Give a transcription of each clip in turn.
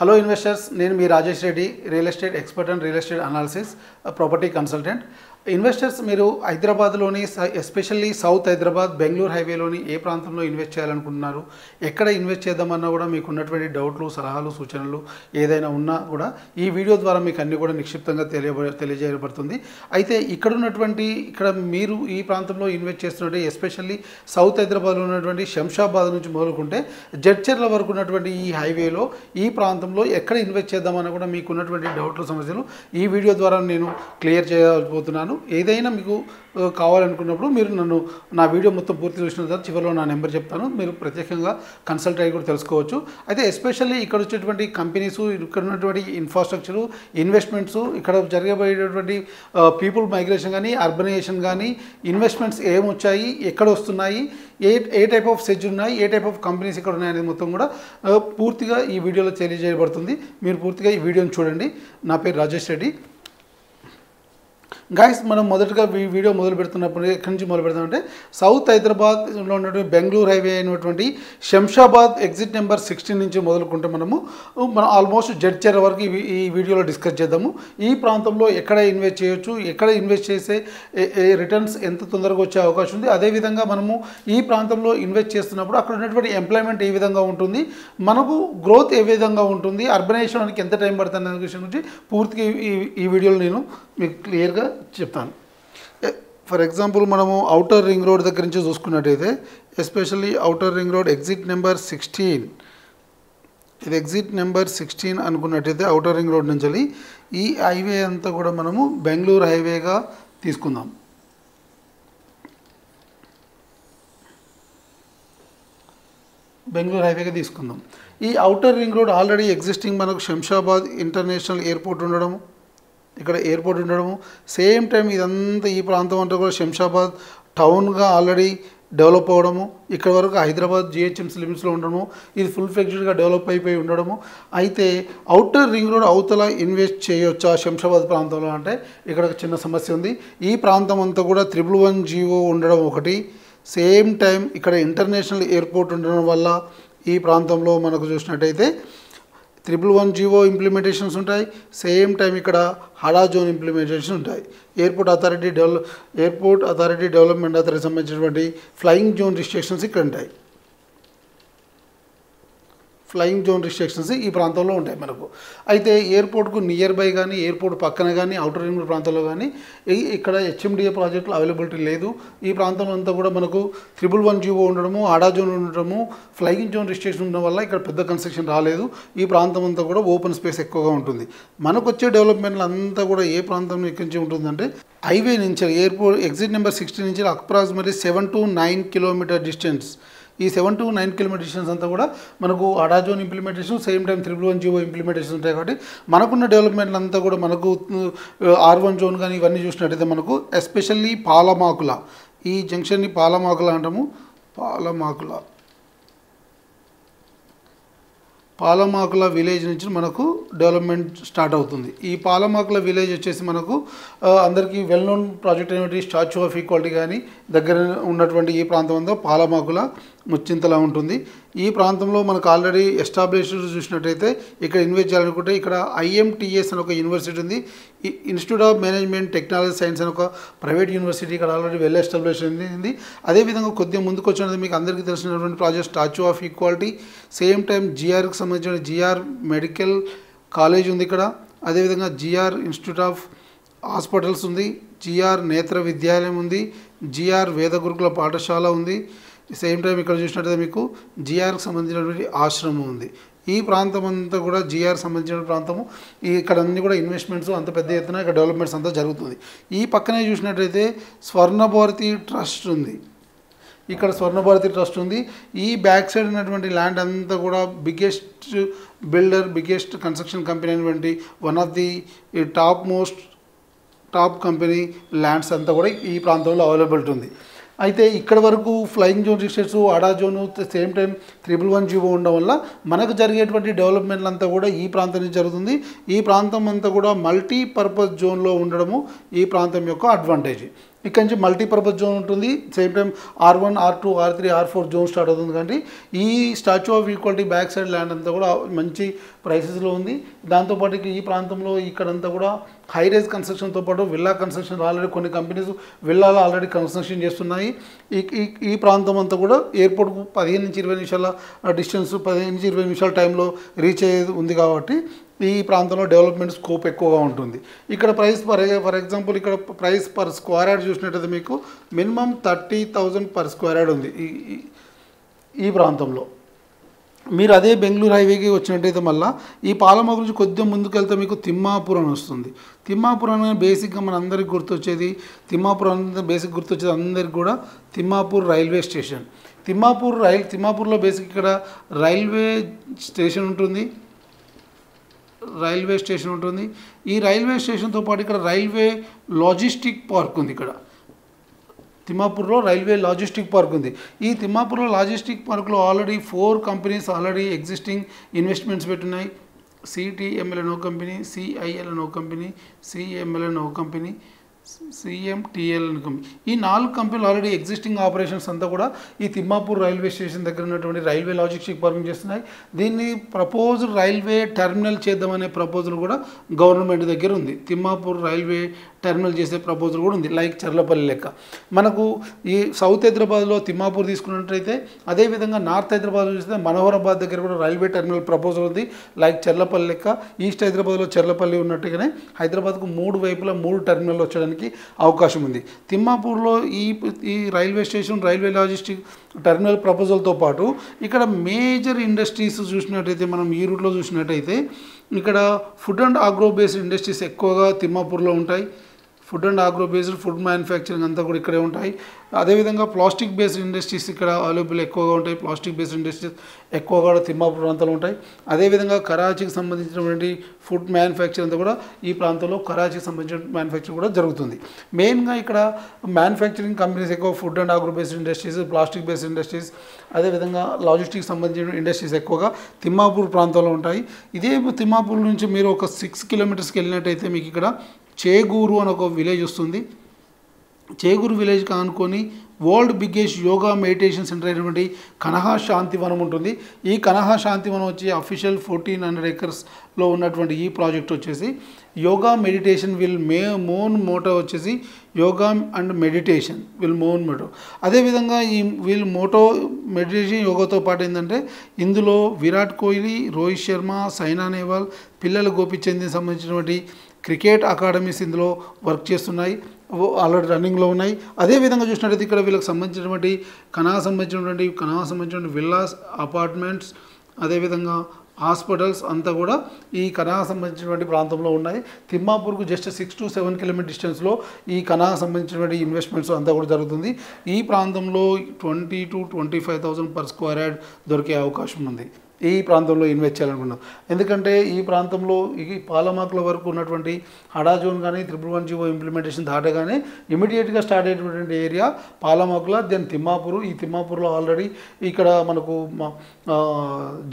Hello investors, నేను మీ Rajesh Reddy, real estate expert and real estate analysis property consultant. Investors, మీరు హైదరాబాద్లోని ఎస్పెషల్లీ సౌత్ హైదరాబాద్ బెంగళూరు హైవేలోని ఏ ప్రాంతంలో ఇన్వెస్ట్ చేయాలనుకుంటున్నారు, ఎక్కడ ఇన్వెస్ట్ చేద్దామన్నా కూడా మీకు ఉన్నటువంటి డౌట్లు, సలహాలు, సూచనలు ఏదైనా ఉన్నా కూడా ఈ వీడియో ద్వారా మీకు అన్నీ కూడా నిక్షిప్తంగా తెలియజేయబడుతుంది. అయితే ఇక్కడ మీరు ఈ ప్రాంతంలో ఇన్వెస్ట్ చేస్తున్నట్టు ఎస్పెషల్లీ సౌత్ హైదరాబాద్లో ఉన్నటువంటి శంషాబాద్ నుంచి మొదలుకుంటే జడ్చర్ల వరకు ఉన్నటువంటి ఈ హైవేలో ఈ ప్రాంతంలో ఎక్కడ ఇన్వెస్ట్ చేద్దామన్నా కూడా మీకు ఉన్నటువంటి డౌట్లు, సమస్యలు ఈ వీడియో ద్వారా నేను క్లియర్ చేయబోతున్నాను. ఏదైనా మీకు కావాలనుకున్నప్పుడు మీరు నా వీడియో మొత్తం పూర్తి చూసిన తర్వాత చివరిలో నా నెంబర్ చెప్తాను, మీరు ప్రత్యేకంగా కన్సల్ట్ అయ్యి కూడా తెలుసుకోవచ్చు. అయితే ఎస్పెషల్లీ ఇక్కడ వచ్చేటువంటి కంపెనీస్, ఇక్కడ ఉన్నటువంటి ఇన్ఫ్రాస్ట్రక్చరు, ఇన్వెస్ట్మెంట్స్, ఇక్కడ జరగబోయేటటువంటి పీపుల్ మైగ్రేషన్ కానీ, అర్బనైజేషన్ కానీ, ఇన్వెస్ట్మెంట్స్ ఏమొచ్చాయి, ఎక్కడ వస్తున్నాయి, ఏ టైప్ ఆఫ్ సెజ్ ఉన్నాయి, ఏ టైప్ ఆఫ్ కంపెనీస్ ఇక్కడ ఉన్నాయనేది మొత్తం కూడా పూర్తిగా ఈ వీడియోలో తెలియజేయబడుతుంది. మీరు పూర్తిగా ఈ వీడియోని చూడండి. నా పేరు రాజేష్ రెడ్డి. గైస్, మనం మొదటగా ఈ వీడియో మొదలు పెడుతున్నప్పుడు ఎక్కడి నుంచి మొదలు పెడతామంటే సౌత్ హైదరాబాద్లో ఉన్నటువంటి బెంగళూరు హైవే అయినటువంటి శంషాబాద్ ఎగ్జిట్ నెంబర్ 16 నుంచి మొదలుకుంటే మనం ఆల్మోస్ట్ జడ్చర్ వరకు ఈ వీడియోలో డిస్కస్ చేద్దాము. ఈ ప్రాంతంలో ఎక్కడ ఇన్వెస్ట్ చేయొచ్చు, ఎక్కడ ఇన్వెస్ట్ చేసే రిటర్న్స్ ఎంత తొందరగా వచ్చే అవకాశం ఉంది, అదేవిధంగా మనము ఈ ప్రాంతంలో ఇన్వెస్ట్ చేస్తున్నప్పుడు అక్కడ ఉన్నటువంటి ఎంప్లాయ్మెంట్ ఏ విధంగా ఉంటుంది, మనకు గ్రోత్ ఏ విధంగా ఉంటుంది, అర్బనైజేషన్కి ఎంత టైం పడుతుంది అనే విషయం గురించి పూర్తిగా ఈ వీడియోలో నేను మీకు క్లియర్గా చెప్తాను. ఫర్ ఎగ్జాంపుల్, మనము ఔటర్ రింగ్ రోడ్ దగ్గర నుంచి చూసుకున్నట్టయితే especially outer ring road exit number 16, ఇది ఎగ్జిట్ నెంబర్ 16 అనుకున్నట్టయితే ఔటర్ రింగ్ రోడ్ నుంచి ఈ హైవే అంతా కూడా మనము బెంగళూరు హైవేగా తీసుకుందాం. ఈ outer ring road already existing మనకు శంషాబాద్ ఇంటర్నేషనల్ ఎయిర్పోర్ట్ ఉండడము, ఇక్కడ ఎయిర్పోర్ట్ ఉండడము, సేమ్ టైం ఇదంతా ఈ ప్రాంతం అంతా కూడా శంషాబాద్ టౌన్గా ఆల్రెడీ డెవలప్ అవ్వడము, ఇక్కడ వరకు హైదరాబాద్ జిహెచ్ఎంసీ లిమిట్స్లో ఉండడము, ఇది ఫుల్ ఫ్లెడ్జ్డ్గా డెవలప్ అయిపోయి ఉండడము. అయితే ఔటర్ రింగ్ రోడ్ అవతల ఇన్వెస్ట్ చేయొచ్చా శంషాబాద్ ప్రాంతంలో అంటే ఇక్కడ ఒక చిన్న సమస్య ఉంది. ఈ ప్రాంతం అంతా కూడా 111 జీవో ఉండడం ఒకటి, సేమ్ టైం ఇక్కడ ఇంటర్నేషనల్ ఎయిర్పోర్ట్ ఉండడం వల్ల ఈ ప్రాంతంలో మనకు చూసినట్టయితే 111 జీవో ఇంప్లిమెంటేషన్స్ ఉంటాయి, సేమ్ టైం ఇక్కడ హడా జోన్ ఇంప్లిమెంటేషన్ ఉంటాయి. ఎయిర్పోర్ట్ అథారిటీ డెవలప్మెంట్ అథారిటీ సంబంధించినటువంటి ఫ్లయింగ్ జోన్ రిస్ట్రిక్షన్స్ ఇక్కడ ఉంటాయి. ఫ్లయింగ్ జోన్ రిస్ట్రిక్షన్స్ ఈ ప్రాంతంలో ఉంటాయి మనకు. అయితే ఎయిర్పోర్ట్కు నియర్ బై కానీ, ఎయిర్పోర్ట్ పక్కన కానీ, అవుటర్ రింగ్ ప్రాంతంలో కానీ ఇక్కడ హెచ్ఎండిఏ ప్రాజెక్టులు అవైలబిలిటీ లేదు. ఈ ప్రాంతంలో అంతా కూడా మనకు 111 జీవో ఉండడము, ఆడా జోన్ ఉండడము, ఫ్లయింగ్ జోన్ రిస్ట్రిక్షన్ ఉండడం వల్ల ఇక్కడ పెద్ద కన్స్ట్రక్షన్ రాలేదు. ఈ ప్రాంతం అంతా కూడా ఓపెన్ స్పేస్ ఎక్కువగా ఉంటుంది. మనకు వచ్చే డెవలప్మెంట్లు అంతా కూడా ఏ ప్రాంతం ఎక్కడి నుంచి ఉంటుందంటే హైవే నుంచి ఎయిర్పోర్ట్ ఎగ్జిట్ నెంబర్ 16 నుంచి అప్రాక్సిమేట్లీ 7 to 9 కిలోమీటర్ డిస్టెన్స్. ఈ 7 to 9 కిలోమీటర్ డిస్టెన్స్ అంతా కూడా మనకు అడా zone implementation, same time 111 GO implementation ఉంటాయి. కాబట్టి మనకున్న డెవలప్మెంట్లు అంతా కూడా మనకు R1 జోన్ కానీ ఇవన్నీ చూసినట్టయితే మనకు ఎస్పెషల్లీ పాలమాకుల, ఈ జంక్షన్ని పాలమాకుల అంటాము. పాలమాకుల విలేజ్ నుంచి మనకు డెవలప్మెంట్ స్టార్ట్ అవుతుంది. ఈ పాలమాకుల విలేజ్ వచ్చేసి మనకు అందరికీ వెల్ నోన్ ప్రాజెక్ట్ అయినటువంటి స్టాచ్యూ ఆఫ్ ఈక్వాలిటీ కానీ దగ్గర ఉన్నటువంటి ఈ ప్రాంతం అంతా పాలమాకుల ముచ్చింతలా ఉంటుంది. ఈ ప్రాంతంలో మనకు ఆల్రెడీ ఎస్టాబ్లిష్డ్ చూసినట్టయితే ఇక్కడ ఇన్వెస్ట్ చేయాలనుకుంటే ఇక్కడ IMTS అని ఒక యూనివర్సిటీ ఉంది, institute of management technology science అని ఒక ప్రైవేట్ యూనివర్సిటీ ఇక్కడ ఆల్రెడీ వెల్ ఎస్టాబ్లిష్ అయింది. అదేవిధంగా కొద్దిగా ముందుకు వచ్చినది మీకు అందరికీ తెలిసినటువంటి project statue of equality, same time GRకి సంబంధించిన GR మెడికల్ కాలేజ్ ఉంది ఇక్కడ, అదేవిధంగా GR ఇన్స్టిట్యూట్ ఆఫ్ హాస్పిటల్స్ ఉంది, GR నేత్ర విద్యాలయం ఉంది, GR వేద గురుకుల పాఠశాల ఉంది. సేమ్ టైం ఇక్కడ చూసినట్టయితే మీకు GRకి సంబంధించినటువంటి ఆశ్రమం ఉంది. ఈ ప్రాంతం అంతా కూడా GR సంబంధించిన ప్రాంతము. ఇక్కడ అన్ని కూడా ఇన్వెస్ట్మెంట్స్ అంత పెద్ద ఎత్తున ఇక్కడ డెవలప్మెంట్స్ అంతా జరుగుతుంది. ఈ పక్కనే చూసినట్టయితే స్వర్ణభారతి ట్రస్ట్ ఉంది, ఇక్కడ స్వర్ణభారతి ట్రస్ట్ ఉంది. ఈ బ్యాక్ సైడ్ ఉన్నటువంటి ల్యాండ్ అంతా కూడా biggest builder, biggest construction company అయినటువంటి one of the top company lands అంతా కూడా ఈ ప్రాంతంలో అవైలబిలిటీ ఉంది. అయితే ఇక్కడ వరకు ఫ్లయింగ్ జోన్ రిస్ట్రిక్షన్స్, అడా జోను, సేమ్ టైం 111 జీవో ఉండడం వల్ల మనకు జరిగేటువంటి డెవలప్మెంట్లు అంతా కూడా ఈ ప్రాంతం నుంచి జరుగుతుంది. ఈ ప్రాంతం అంతా కూడా మల్టీపర్పస్ జోన్లో ఉండడము ఈ ప్రాంతం యొక్క అడ్వాంటేజ్. ఇక్కడ నుంచి మల్టీపర్పస్ జోన్ ఉంటుంది. Same time R1, R2, R3, R4 zone start అవుతుంది. కానీ ఈ statue of equality back side land అంతా కూడా మంచి ప్రైసెస్లో ఉంది. దాంతోపాటు ఈ ప్రాంతంలో ఇక్కడంతా కూడా హై రైజ్ కన్స్ట్రక్షన్తో పాటు విల్లా కన్స్ట్రక్షన్ ఆల్రెడీ కొన్ని కంపెనీస్ విల్లాలో ఆల్రెడీ కన్స్ట్రక్షన్ చేస్తున్నాయి. ఈ ప్రాంతం అంతా కూడా ఎయిర్పోర్ట్కు 15 నుంచి 20 నిమిషాల డిస్టెన్స్, 15 నుంచి 20 నిమిషాల టైంలో రీచ్ అయ్యేది ఉంది. కాబట్టి ఈ ప్రాంతంలో డెవలప్మెంట్ స్కోప్ ఎక్కువగా ఉంటుంది. ఇక్కడ ప్రైస్ ఫర్ ఎగ్జాంపుల్ ఇక్కడ ప్రైస్ పర్ స్క్వేర్ యార్డ్ చూసినట్టయితే మీకు మినిమం 30,000 పర్ స్క్వేర్ యార్డ్ ఉంది ఈ ప్రాంతంలో. మీరు అదే బెంగళూరు హైవేకి వచ్చినట్టయితే మళ్ళీ ఈ పాలమా గురించి కొద్దిగా ముందుకెళ్తే మీకు తిమ్మాపూర్ అని వస్తుంది. తిమ్మాపూర్ అనేది బేసిక్గా మన అందరికి గుర్తొచ్చేది, బేసిక్ గుర్తొచ్చేది అందరికి కూడా తిమ్మాపూర్ రైల్వే స్టేషన్. తిమ్మాపూర్లో బేసిక్ ఇక్కడ రైల్వే స్టేషన్ ఉంటుంది. ఈ రైల్వే స్టేషన్తో పాటు ఇక్కడ రైల్వే లాజిస్టిక్ పార్క్ ఉంది. ఇక్కడ తిమ్మాపూర్లో రైల్వే లాజిస్టిక్ పార్క్ ఉంది. ఈ తిమ్మాపూర్లో లాజిస్టిక్ పార్క్లో already 4 companies already existing investments పెట్టున్నాయి. CTML అనే ఒక కంపెనీ, CIL అనే ఒక కంపెనీ, CML అనే ఒక కంపెనీ, CMTL అనే కంపెనీ. ఈ 4 కంపెనీలు ఆల్రెడీ ఎగ్జిస్టింగ్ ఆపరేషన్స్ అంతా కూడా ఈ తిమ్మాపూర్ రైల్వే స్టేషన్ దగ్గర ఉన్నటువంటి రైల్వే లాజిస్టిక్ పార్కింగ్ చేస్తున్నాయి. దీన్ని ప్రపోజ్డ్ రైల్వే టెర్మినల్ చేద్దామనే ప్రపోజల్ కూడా గవర్నమెంట్ దగ్గర ఉంది. తిమ్మాపూర్ రైల్వే టెర్మినల్ చేసే ప్రపోజల్ కూడా ఉంది, లైక్ చర్లపల్లి లెక్క. మనకు ఈ సౌత్ హైదరాబాద్లో తిమ్మాపూర్ తీసుకున్నట్టయితే, అదేవిధంగా నార్త్ హైదరాబాద్లో చూస్తే మనోహరాబాద్ దగ్గర కూడా రైల్వే టెర్మినల్ ప్రపోజల్ ఉంది, లైక్ చర్లపల్లి లెక్క. ఈస్ట్ హైదరాబాద్లో చర్లపల్లి ఉన్నట్టుగానే హైదరాబాద్కు 3 వైపులా 3 టెర్మినల్ వచ్చడానికి అవకాశం ఉంది. తిమ్మాపూర్లో ఈ railway station, railway logistic terminal ప్రపోజల్తో పాటు ఇక్కడ మేజర్ ఇండస్ట్రీస్ చూసినట్టయితే, మనం ఈ రూట్లో చూసినట్టయితే ఇక్కడ food and agro based industries ఎక్కువగా తిమ్మాపూర్లో ఉంటాయి. Food and agro based food manufacturing అంతా కూడా ఇక్కడే ఉంటాయి. అదేవిధంగా ప్లాస్టిక్ బేస్డ్ ఇండస్ట్రీస్ ఇక్కడ అవైలబుల్ ఎక్కువగా ఉంటాయి. ప్లాస్టిక్ బేస్డ్ ఇండస్ట్రీస్ ఎక్కువగా కూడా తిమ్మాపూర్ ప్రాంతంలో ఉంటాయి. అదేవిధంగా కరాచీకి సంబంధించినటువంటి ఫుడ్ మ్యానుఫ్యాక్చర్ అంతా కూడా ఈ ప్రాంతంలో కరాచీకి సంబంధించిన మ్యానుఫ్యాక్చర్ కూడా జరుగుతుంది. మెయిన్గా ఇక్కడ మ్యానుఫ్యాక్చరింగ్ కంపెనీస్ ఎక్కువ food and agro based industries, plastic based industries, అదేవిధంగా లాజిస్టిక్స్ సంబంధించిన ఇండస్ట్రీస్ ఎక్కువగా తిమ్మాపూర్ ప్రాంతంలో ఉంటాయి. ఇదే తిమ్మాపూర్ నుంచి మీరు ఒక 6 కిలోమీటర్స్కి వెళ్ళినట్టయితే మీకు ఇక్కడ చేగూరు అని ఒక విలేజ్ వస్తుంది. చేగూరు విలేజ్ కానుకొని world biggest yoga meditation centre అయినటువంటి కనహా శాంతివనం ఉంటుంది. ఈ కనహా శాంతివనం వచ్చి అఫీషియల్ 1400 ఎకర్స్లో ఉన్నటువంటి ఈ ప్రాజెక్ట్ వచ్చేసి యోగా మెడిటేషన్ మోన్ మోటో వచ్చేసి yoga and meditation Mon Moto. అదేవిధంగా ఈ మోటో మెడిటేషన్ యోగాతో పాటు ఏంటంటే ఇందులో విరాట్ కోహ్లీ, రోహిత్ శర్మ, సైనా నెహ్వాల్, పిల్లల గోపిచంద్కి సంబంధించినటువంటి క్రికెట్ అకాడమీస్ ఇందులో వర్క్ చేస్తున్నాయి, ఆల్రెడీ రన్నింగ్లో ఉన్నాయి. అదేవిధంగా చూసినట్టయితే ఇక్కడ వీళ్ళకి సంబంధించినటువంటి కనహా సంబంధించినటువంటి విల్లాస్, అపార్ట్మెంట్స్, అదేవిధంగా హాస్పిటల్స్ అంతా కూడా ఈ కనహా సంబంధించినటువంటి ప్రాంతంలో ఉన్నాయి. తిమ్మాపూర్కు జస్ట్ 6 to 7 కిలోమీటర్ డిస్టెన్స్లో ఈ కనహా సంబంధించినటువంటి ఇన్వెస్ట్మెంట్స్ అంతా కూడా జరుగుతుంది. ఈ ప్రాంతంలో 20,000 to 25,000 పర్ స్క్వేర్ యార్డ్ దొరికే అవకాశం ఉంది ఈ ప్రాంతంలో ఇన్వెస్ట్ చేయాలనుకున్నాం. ఎందుకంటే ఈ ప్రాంతంలో ఈ పాలమాకుల వరకు ఉన్నటువంటి హడా జోన్ కానీ 111 ఇంప్లిమెంటేషన్ దాటగానే ఇమీడియట్గా స్టార్ట్ అయినటువంటి ఏరియా పాలమాకుల, దెన్ తిమ్మాపూర్. ఈ తిమ్మాపూర్లో ఆల్రెడీ ఇక్కడ మనకు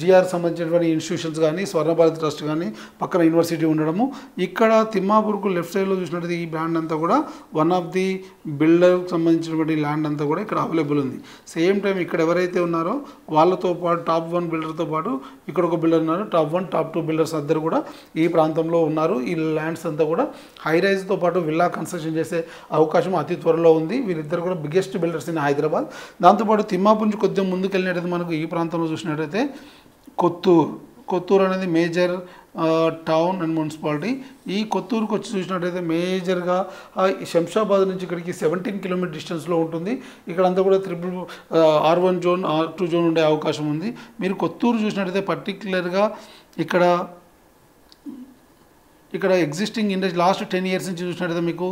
జిఆర్ సంబంధించినటువంటి ఇన్స్టిట్యూషన్స్ కానీ, స్వర్ణభారతి ట్రస్ట్ కానీ, పక్కన యూనివర్సిటీ ఉండడము. ఇక్కడ తిమ్మాపూర్కు లెఫ్ట్ సైడ్లో చూసినట్టు ఈ ల్యాండ్ అంతా కూడా వన్ ఆఫ్ ది బిల్డర్కి సంబంధించినటువంటి ల్యాండ్ అంతా కూడా ఇక్కడ అవైలబుల్ ఉంది. సేమ్ టైం ఇక్కడ ఎవరైతే ఉన్నారో వాళ్ళతో పాటు టాప్ 1 బిల్డర్తో పాటు ఇక్కడ ఒక బిల్డర్ ఉన్నారు. టాప్ 1, టాప్ 2 బిల్డర్స్ అందరూ కూడా ఈ ప్రాంతంలో ఉన్నారు. ఈ ల్యాండ్స్ అంతా కూడా హై రైజ్తో పాటు విల్లా కన్స్ట్రక్షన్ చేసే అవకాశం అతి త్వరలో ఉంది. వీరిద్దరు కూడా బిగ్గెస్ట్ బిల్డర్స్ ఇన్ హైదరాబాద్. దాంతోపాటు తిమ్మాపూర్ నుంచి కొద్దిగా ముందుకు వెళ్ళినట్టయితే మనకు ఈ ప్రాంతంలో చూసినట్టయితే కొత్తూరు అనేది మేజర్ టౌన్ అండ్ మున్సిపాలిటీ. ఈ కొత్తూరుకు వచ్చి చూసినట్టయితే మేజర్గా శంషాబాద్ నుంచి ఇక్కడికి 17 కిలోమీటర్ డిస్టెన్స్లో ఉంటుంది. ఇక్కడంతా కూడా R1 జోన్, R2 జోన్ ఉండే అవకాశం ఉంది. మీరు కొత్తూరు చూసినట్టయితే పర్టికులర్గా ఇక్కడ ఎగ్జిస్టింగ్ ఇండస్ట్రీ లాస్ట్ 10 years నుంచి చూసినట్టయితే మీకు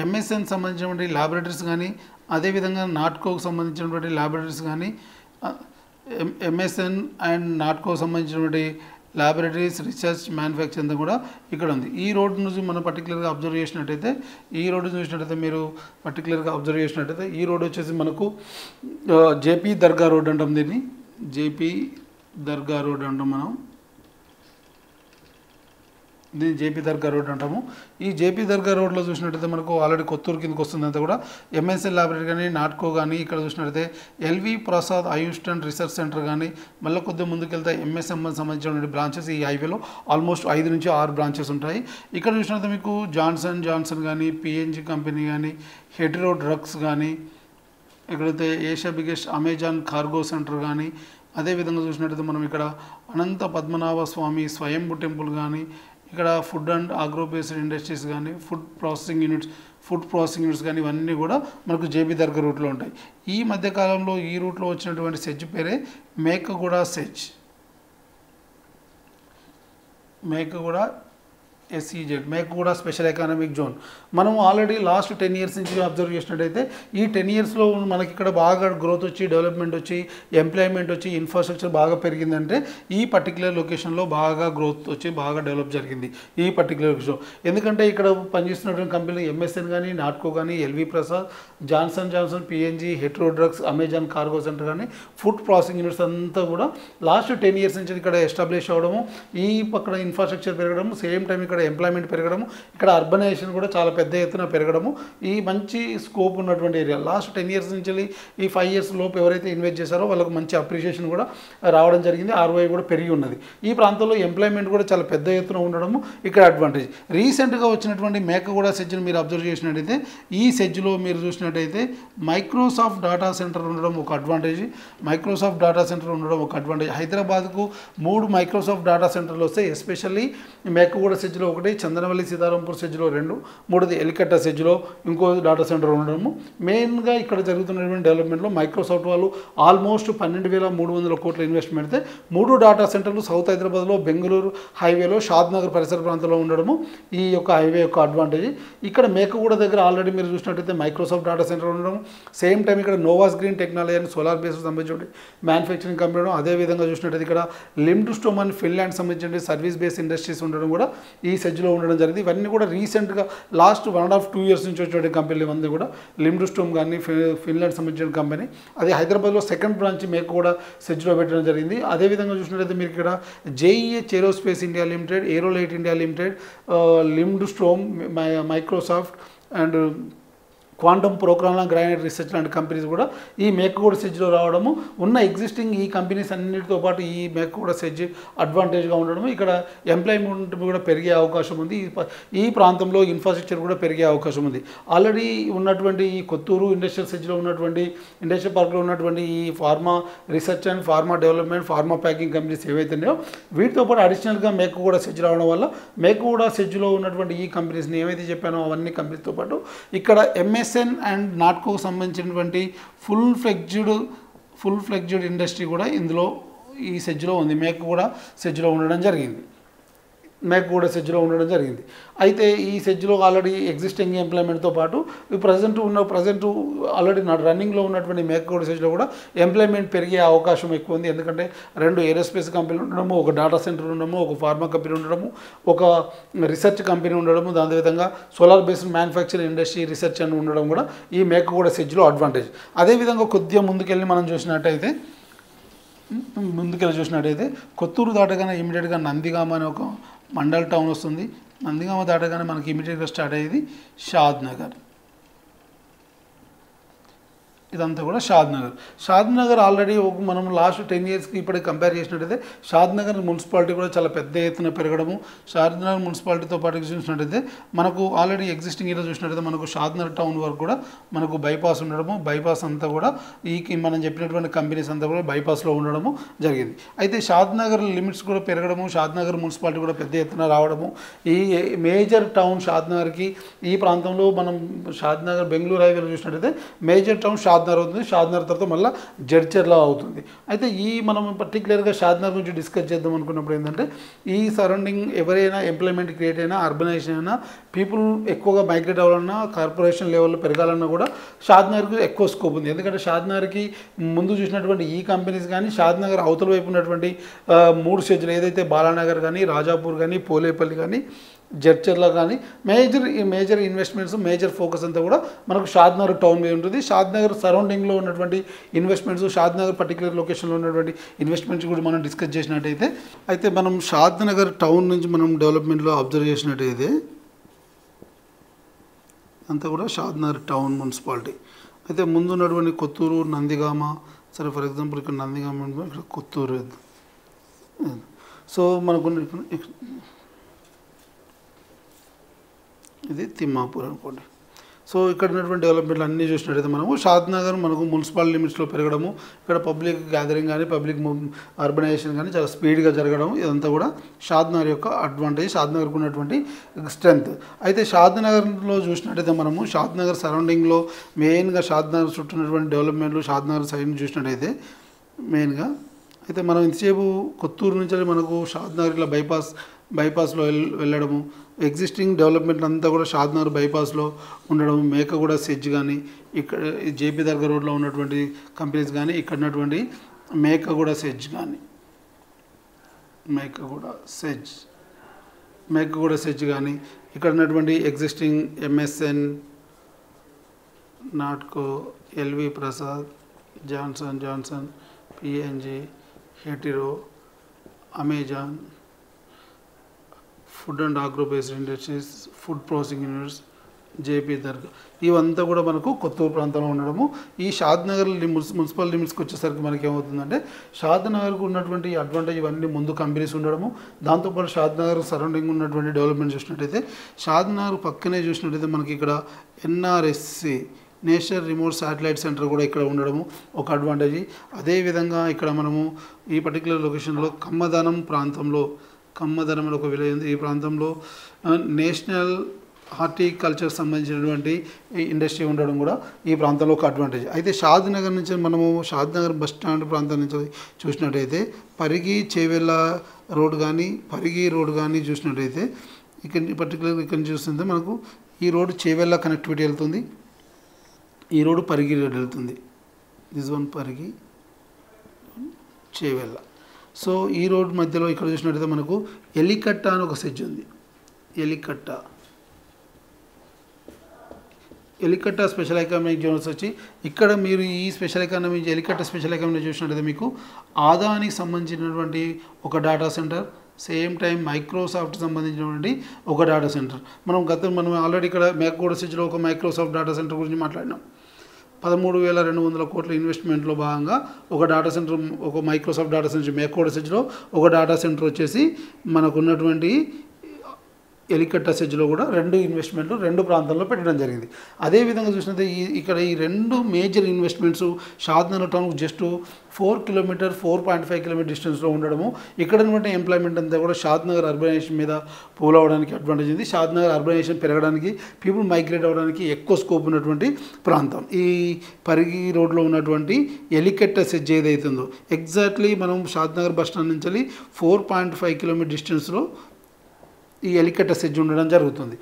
MSN సంబంధించినటువంటి ల్యాబొరేటరీస్ కానీ, అదేవిధంగా నాట్కోకు సంబంధించినటువంటి ల్యాబొరేటరీస్ కానీ, MSN అండ్ నాట్కోకు సంబంధించినటువంటి ల్యాబొరేటరీస్, రీసెర్చ్, మ్యానుఫ్యాక్చర్ అంతా కూడా ఇక్కడ ఉంది. ఈ రోడ్ నుంచి మనం పర్టికులర్గా అబ్జర్వ్ చేసినట్టయితే ఈ రోడ్ వచ్చేసి మనకు జేపీ దర్గా రోడ్ అంటాం. దీన్ని జేపీ దర్గా రోడ్ అంటాం మనం. దీన్ని జేపీ దర్గా రోడ్ అంటాము. ఈ జేపీ దర్గా రోడ్లో చూసినట్టయితే మనకు ఆల్రెడీ కొత్తూరు కిందకి వస్తుంది అంతా కూడా ఎంఎస్ఎల్ ల్యాబొరేటరీ కానీ నాట్కో కానీ, ఇక్కడ చూసినట్టయితే ఎల్వి ప్రసాద్ ఆయుష్టన్ రీసెర్చ్ సెంటర్ కానీ, మళ్ళీ కొద్దిగా ముందుకెళ్తే ఎంఎస్ఎంఎల్ సంబంధించిన బ్రాంచెస్ ఈ హైవేలో ఆల్మోస్ట్ 5 నుంచి 6 బ్రాంచెస్ ఉంటాయి. ఇక్కడ చూసినట్లయితే మీకు జాన్సన్ కానీ, పిఎన్జీ కంపెనీ కానీ, హెటెరో డ్రగ్స్ కానీ, ఇక్కడైతే Asia biggest Amazon cargo centre కానీ, అదేవిధంగా చూసినట్టయితే మనం ఇక్కడ అనంత పద్మనాభ స్వామి స్వయంభు టెంపుల్ కానీ, ఇక్కడ food and agro based industries కానీ, ఫుడ్ ప్రాసెసింగ్ యూనిట్స్ కానీ, ఇవన్నీ కూడా మనకు జేబీ దర్గా రూట్లో ఉంటాయి. ఈ మధ్యకాలంలో ఈ రూట్లో వచ్చినటువంటి సెజ్ పేరే Mekaguda SEZ. Mekaguda SEZ, Mekaguda special economic zone. మనం ఆల్రెడీ లాస్ట్ 10 years నుంచి అబ్జర్వ్ చేసినట్టయితే ఈ 10 yearsలో మనకి ఇక్కడ బాగా గ్రోత్ వచ్చి, డెవలప్మెంట్ వచ్చి, ఎంప్లాయ్మెంట్ వచ్చి, ఇన్ఫ్రాస్ట్రక్చర్ బాగా పెరిగిందంటే ఈ పర్టికులర్ లొకేషన్లో బాగా గ్రోత్ వచ్చి బాగా డెవలప్ జరిగింది ఈ పర్టికులర్ లొకేషన్. ఎందుకంటే ఇక్కడ పనిచేస్తున్నటువంటి కంపెనీలు ఎంఎస్ఎన్ కానీ, నాట్కో కానీ, LV Prasad, Johnson, PNG, Hetero drugs, Amazon cargo centre కానీ, ఫుడ్ ప్రాసెసింగ్ యూనిట్స్ అంతా కూడా లాస్ట్ 10 years నుంచి ఇక్కడ ఎస్టాబ్లిష్ అవ్వడము, ఈ పక్కన ఇన్ఫ్రాస్ట్రక్చర్ పెరగడము, సేమ్ టైం ఇక్కడ ఎంప్లాయ్మెంట్ పెరగడము, ఇక్కడ అర్బనైజేషన్ కూడా చాలా పెద్ద ఎత్తున పెరగడము, ఈ మంచి స్కోప్ ఉన్నటువంటి ఏరియా. లాస్ట్ 10 years నుంచి ఈ 5 years లోపు ఎవరైతే ఇన్వెస్ట్ చేశారో వాళ్ళకు మంచి అప్రిషియేషన్ కూడా రావడం జరిగింది, ROI కూడా పెరిగి ఉన్నది. ఈ ప్రాంతంలో ఎంప్లాయ్మెంట్ కూడా చాలా పెద్ద ఎత్తున ఉండడము ఇక్కడ అడ్వాంటేజ్. రీసెంట్గా వచ్చినటువంటి మేకగూడ సెజ్ను మీరు అబ్జర్వ్ చేసినట్టయితే ఈ సెజ్లో మీరు చూసినట్టయితే మైక్రోసాఫ్ట్ డేటా సెంటర్ ఉండడం ఒక అడ్వాంటేజ్. హైదరాబాద్కు 3 మైక్రోసాఫ్ట్ డేటా సెంటర్లు వస్తాయి. ఎస్పెషల్లీ మేకగూడ సెజ్లో ఒకటి, చందనవల్లి సీతారాంపూర్ సెజ్లో 2, 3ది ఎలికట్ట సెజ్లో ఇంకో డేటా సెంటర్ ఉండడము. మెయిన్గా ఇక్కడ జరుగుతున్నటువంటి డెవలప్మెంట్లో మైక్రోసాఫ్ట్ వాళ్ళు ఆల్మోస్ట్ 12,300 కోట్ల ఇన్వెస్ట్ పెడితే 3 డేటా సెంటర్లు సౌత్ హైదరాబాద్లో, బెంగళూరు హైవేలో, షాద్నగర్ పరిసర ప్రాంతంలో ఉండడము ఈ యొక్క హైవే యొక్క అడ్వాంటేజ్. ఇక్కడ మేకగూడ దగ్గర ఆల్రెడీ మీరు చూసినట్టయితే మైక్రోసాఫ్ట్ డేటా సెంటర్ ఉండడం, సేమ్ టైం ఇక్కడ నోవాస్ గ్రీన్ టెక్నాలజీ అని సోలార్ బేస్డ్ సంబంధించిన మ్యానుఫ్యాక్చరింగ్ కంపెనీ ఉండడం, అదేవిధంగా చూసినట్టయితే ఇక్కడ లిమ్డ్స్టోమ్ అని ఫిన్లాండ్ సంబంధించిన సర్వీస్ బేస్డ్ ఇండస్ట్రీస్ ఉండడం కూడా ఈ సెజ్లో ఉండడం జరిగింది. ఇవన్నీ కూడా రీసెంట్గా లాస్ట్ 1.5-2 years నుంచి వచ్చే కంపెనీలు ఇవన్నీ కూడా లిమ్డ్స్టోమ్ కానీ, ఫిన్లాండ్ సంబంధించిన కంపెనీ, అది హైదరాబాద్లో సెకండ్ బ్రాంచ్ మేకగూడ సెజ్లో పెట్టడం జరిగింది. అదేవిధంగా చూసినట్లయితే మీరు ఇక్కడ JEH aerospace India limited, aerolite India limited, లిమ్డ్స్టోమ్, Microsoft and quantum program granite research లాంటి కంపెనీస్ కూడా ఈ మేకగూడ సెజ్లో రావడము, ఉన్న ఎగ్జిస్టింగ్ ఈ కంపెనీస్ అన్నిటితో పాటు ఈ మేకగూడ సెజ్ అడ్వాంటేజ్గా ఉండడము, ఇక్కడ ఎంప్లాయ్మెంట్ కూడా పెరిగే అవకాశం ఉంది. ఈ ప్రాంతంలో ఇన్ఫ్రాస్ట్రక్చర్ కూడా పెరిగే అవకాశం ఉంది. ఆల్రెడీ ఉన్నటువంటి ఈ కొత్తూరు ఇండస్ట్రియల్ సెజ్లో ఉన్నటువంటి, ఇండస్ట్రియల్ పార్క్లో ఉన్నటువంటి ఈ pharma research and pharma development, pharma packing companies ఏవైతే ఉన్నాయో వీటితో పాటు అడిషనల్గా మేకగూడ సెజ్ రావడం వల్ల మేకగూడ సెజ్లో ఉన్నటువంటి ఈ కంపెనీస్ని ఏవైతే చెప్పానో అవన్నీ కంపెనీస్తో పాటు ఇక్కడ ఎంఎస్ఎన్ అండ్ నాట్కోకు సంబంధించినటువంటి ఫుల్ ఫ్లెడ్జ్డ్ ఇండస్ట్రీ కూడా ఇందులో ఈ సెజ్లో ఉంది. మేకగూడ సెజ్లో ఉండడం జరిగింది. అయితే ఈ సెజ్లో ఆల్రెడీ ఎగ్జిస్టింగ్ ఎంప్లాయ్మెంట్తో పాటు ప్రజెంట్ ఆల్రెడీ రన్నింగ్లో ఉన్నటువంటి మేకగూడ సెజ్లో కూడా ఎంప్లాయ్మెంట్ పెరిగే అవకాశం ఎక్కువ ఉంది. ఎందుకంటే 2 ఏరోస్పేస్ కంపెనీలు ఉండడము, ఒక డేటా సెంటర్ ఉండడము, ఒక ఫార్మా కంపెనీ ఉండడము, ఒక రీసెర్చ్ కంపెనీ ఉండడము, దాని విధంగా solar based manufacturing industry research అని ఉండడం కూడా ఈ మేకగూడ సెజ్లో అడ్వాంటేజ్. అదేవిధంగా కొద్దిగా ముందుకెళ్ళి మనం చూసినట్టయితే కొత్తూరు దాటగానే ఇమీడియట్గా నందిగామ అనే ఒక మండల్ టౌన్ వస్తుంది. నందిగామ దాటగానే మనకి ఇమీడియట్గా స్టార్ట్ అయ్యేది షాద్నగర్. ఇదంతా కూడా షాద్నగర్ ఆల్రెడీ మనం లాస్ట్ 10 yearsకి ఇప్పటికి కంపేర్ చేసినట్టయితే షాద్నగర్ మున్సిపాలిటీ కూడా చాలా పెద్ద ఎత్తున పెరగడము. షాద్నగర్ మున్సిపాలిటీతో పాటు చూసినట్టయితే మనకు ఆల్రెడీ ఎగ్జిస్టింగ్ ఏరియా చూసినట్టయితే మనకు షాద్నగర్ టౌన్ వరకు కూడా మనకు బైపాస్ ఉండడము, బైపాస్ అంతా కూడా మనం చెప్పినటువంటి కంపెనీస్ అంతా కూడా బైపాస్లో ఉండడము జరిగింది. అయితే షాద్నగర్ లిమిట్స్ కూడా పెరగడము, షాద్నగర్ మున్సిపాలిటీ కూడా పెద్ద ఎత్తున రావడము, ఈ మేజర్ టౌన్ షాద్నగర్కి ఈ ప్రాంతంలో మనం షాద్నగర్ బెంగళూరు హైవేలో చూసినట్టయితే మేజర్ టౌన్ షాద్నగర్ అవుతుంది. షాద్నగర్ తర్వాత మళ్ళీ జడ్చర్ల అవుతుంది. అయితే మనం పర్టికులర్గా షాద్నగర్ గురించి డిస్కస్ చేద్దాం అనుకున్నప్పుడు ఏంటంటే ఈ సరౌండింగ్ ఎవరైనా ఎంప్లాయ్మెంట్ క్రియేట్ అయినా, అర్బనైజేషన్ అయినా, పీపుల్ ఎక్కువగా మైగ్రేట్ అవ్వాలన్నా, కార్పొరేషన్ లెవెల్లో పెరగాలన్నా కూడా షాద్నగర్కి ఎక్కువ స్కోప్ ఉంది. ఎందుకంటే షాద్నగర్కి ముందు చూసినటువంటి ఈ కంపెనీస్ కానీ, షాద్నగర్ అవతల వైపు ఉన్నటువంటి 3 సెజ్లు ఏదైతే బాలానగర్ కానీ, రాజాపూర్ కానీ, పోలేపల్లి కానీ, జడ్చర్ల కానీ మేజర్ ఇన్వెస్ట్మెంట్స్ మేజర్ ఫోకస్ అంతా కూడా మనకు షాద్నగర్ టౌన్ మీద ఉంటుంది. షాద్నగర్ సరౌండింగ్లో ఉన్నటువంటి ఇన్వెస్ట్మెంట్స్, షాద్నగర్ పర్టికులర్ లొకేషన్లో ఉన్నటువంటి ఇన్వెస్ట్మెంట్స్ కూడా మనం డిస్కస్ చేసినట్టయితే, అయితే మనం షాద్నగర్ టౌన్ నుంచి మనం డెవలప్మెంట్లో అబ్జర్వ్ చేసినట్టయితే అంతా కూడా షాద్నగర్ టౌన్ మున్సిపాలిటీ. అయితే ముందు ఉన్నటువంటి కొత్తూరు, నందిగామ, సరే ఫర్ ఎగ్జాంపుల్ ఇక్కడ నందిగామ, ఇక్కడ కొత్తూరు. సో మనకు ఇది తిమ్మాపూర్ అనుకోండి. సో ఇక్కడ ఉన్నటువంటి డెవలప్మెంట్లు అన్నీ చూసినట్టయితే మనము షాద్నగర్ మనకు మున్సిపల్ లిమిట్స్లో పెరగడము, ఇక్కడ పబ్లిక్ గ్యాదరింగ్ కానీ పబ్లిక్ అర్బనైజేషన్ కానీ చాలా స్పీడ్గా జరగడం, ఇదంతా కూడా షాద్నగర్ యొక్క అడ్వాంటేజ్, షాద్నగర్కు ఉన్నటువంటి స్ట్రెంగ్త్. అయితే షాద్నగర్లో చూసినట్టయితే మనము షాద్నగర్ సరౌండింగ్లో మెయిన్గా షాద్నగర్ చుట్టూ ఉన్నటువంటి డెవలప్మెంట్లు, షాద్నగర్ సైడ్ చూసినట్టయితే మెయిన్గా అయితే మనం ఇంతసేపు కొత్తూరు నుంచి మనకు షాద్నగర్ ఇట్లా బైపాస్లో వెళ్ళడము, ఎగ్జిస్టింగ్ డెవలప్మెంట్ అంతా కూడా షాద్నగర్ బైపాస్లో ఉండడం, మేకగూడ సెజ్ కానీ ఇక్కడ జేపీ దర్గా రోడ్లో ఉన్నటువంటి కంపెనీస్ కానీ ఇక్కడ ఉన్నటువంటి మేకగూడ సెజ్ కానీ ఇక్కడ ఉన్నటువంటి existing MSN, Natco, LV Prasad, Johnson, PNG, Hetero, Amazon, food and agro based industries, food processing units, JP Dargah, ఇవంతా కూడా మనకు కొత్తూరు ప్రాంతంలో ఉండడము. ఈ షాద్నగర్ మున్సిపల్ లిమిట్స్కి వచ్చేసరికి మనకి ఏమవుతుందంటే షాద్నగర్కు ఉన్నటువంటి అడ్వాంటేజ్ ఇవన్నీ ముందు కంపెనీస్ ఉండడము, దాంతోపాటు షాద్నగర్ సరౌండింగ్ ఉన్నటువంటి డెవలప్మెంట్ చూసినట్టయితే షాద్నగర్ పక్కనే చూసినట్టయితే మనకి ఇక్కడ NRSC national remote satellite centre కూడా ఇక్కడ ఉండడము ఒక అడ్వాంటేజ్. అదేవిధంగా ఇక్కడ మనము ఈ పర్టికులర్ లొకేషన్లో కమ్మదనం అనే ఒక విలేజ్ ఉంది. ఈ ప్రాంతంలో నేషనల్ హార్టికల్చర్ సంబంధించినటువంటి ఇండస్ట్రీ ఉండడం కూడా ఈ ప్రాంతంలో ఒక అడ్వాంటేజ్. అయితే షాద్నగర్ నుంచి మనము షాద్నగర్ బస్ స్టాండ్ ప్రాంతం నుంచి చూసినట్టయితే పరిగి చేవెళ్ళ రోడ్ కానీ చూసినట్టయితే ఇక్కడ పర్టికులర్ ఇక్కడ చూస్తుంటే మనకు ఈ రోడ్డు చేవెళ్ళ కనెక్టివిటీ వెళ్తుంది, ఈ రోడ్డు పరిగి రోడ్ వెళ్తుంది. This one Parigi Chevella. So ఈ రోడ్ మధ్యలో ఇక్కడ చూసినట్టయితే మనకు ఎలికట్ట అని ఒక సెజ్ ఉంది. ఎలికట్ట స్పెషల్ ఎకనామిక్ జోన్స్ వచ్చి ఇక్కడ మీరు ఈ ఎలికట్ట స్పెషల్ ఎకనామిక్ చూసినట్టయితే మీకు ఆదానికి సంబంధించినటువంటి ఒక data centre, same time Microsoft సంబంధించినటువంటి ఒక డేటా సెంటర్. మనం ఆల్రెడీ ఇక్కడ మేకగూడ సెజ్లో ఒక మైక్రోసాఫ్ట్ డేటా సెంటర్ గురించి మాట్లాడినాం. 13,200 కోట్ల ఇన్వెస్ట్మెంట్లో భాగంగా ఒక డేటా సెంటర్, ఒక మైక్రోసాఫ్ట్ డేటా సెంటర్ మేకగూడ సెజ్లో ఒక డేటా సెంటర్ వచ్చేసి మనకున్నటువంటి ఎలికట్ట సెజ్లో కూడా 2 ఇన్వెస్ట్మెంట్లు 2 ప్రాంతాల్లో పెట్టడం జరిగింది. అదేవిధంగా చూసినట్లయితే ఇక్కడ ఈ 2 మేజర్ ఇన్వెస్ట్మెంట్స్ షాద్నగర్ టౌన్కు జస్ట్ 4.5 కిలోమీటర్ డిస్టెన్స్లో ఉండడము, ఇక్కడ ఉన్నటువంటి ఎంప్లాయ్మెంట్ అంతా కూడా షాద్నగర్ అర్బనైజేషన్ మీద పోల్ అవ్వడానికి అడ్వాంటేజ్ ఉంది. షాద్నగర్ అర్బనైజేషన్ పెరగడానికి, పీపుల్ మైగ్రేట్ అవ్వడానికి ఎక్కువ స్కోప్ ఉన్నటువంటి ప్రాంతం ఈ పరిగి రోడ్లో ఉన్నటువంటి ఎలికట్ట సెజ్ ఏదైతుందో ఎగ్జాక్ట్లీ మనం షాద్నగర్ బస్ స్టాండ్ నుంచి 4.5 కిలోమీటర్ డిస్టెన్స్లో ఈ ఎలికట్ట సెజ్ ఉండడం జరుగుతుంది.